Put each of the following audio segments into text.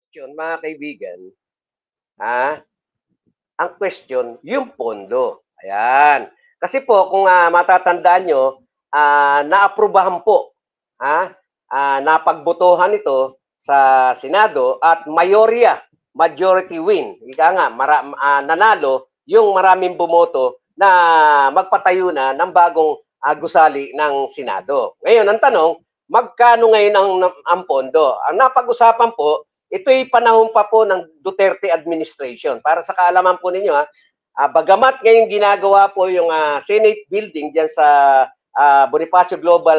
Yun, mga kaibigan, ah, ang question, yung pondo. Ayan. Kasi po, kung matatandaan nyo, naaprubahan po, napagbotohan ito sa Senado at majority win. Ika nga, nanalo yung maraming bumoto na magpatayo na ng bagong gusali ng Senado. Ngayon, ang tanong, magkano ngayon ang pondo? Ang napag-usapan po, ito'y panahon pa po ng Duterte administration. Para sa kaalaman po ninyo, bagamat ngayon ginagawa po yung Senate building diyan sa Bonifacio Global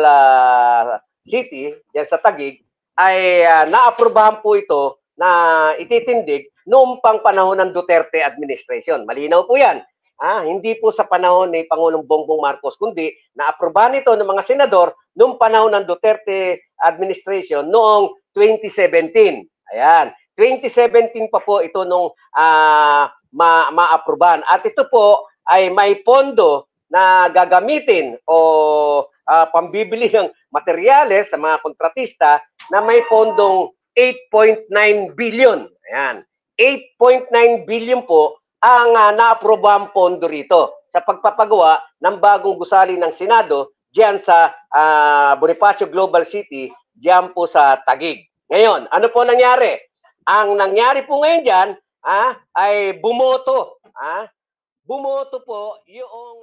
City, diyan sa Taguig, ay naaprubahan po ito na ititindig noong pang panahon ng Duterte administration. Malinaw po yan. Hindi po sa panahon ni Pangulong Bongbong Marcos, kundi naaprubahan ito ng mga senador noong panahon ng Duterte administration noong 2017. Ayan. 2017 pa po ito nung maaprubahan. At ito po ay may pondo na gagamitin o pambibili ng materyales sa mga kontratista na may pondong 8.9 billion. Ayan. 8.9 billion po ang naaprobahang pondo rito sa pagpapagawa ng bagong gusali ng Senado diyan sa Bonifacio Global City, diyan po sa Taguig. Ngayon, ano po nangyari? Ang nangyari po ngayon dyan ay bumoto. Bumoto po yung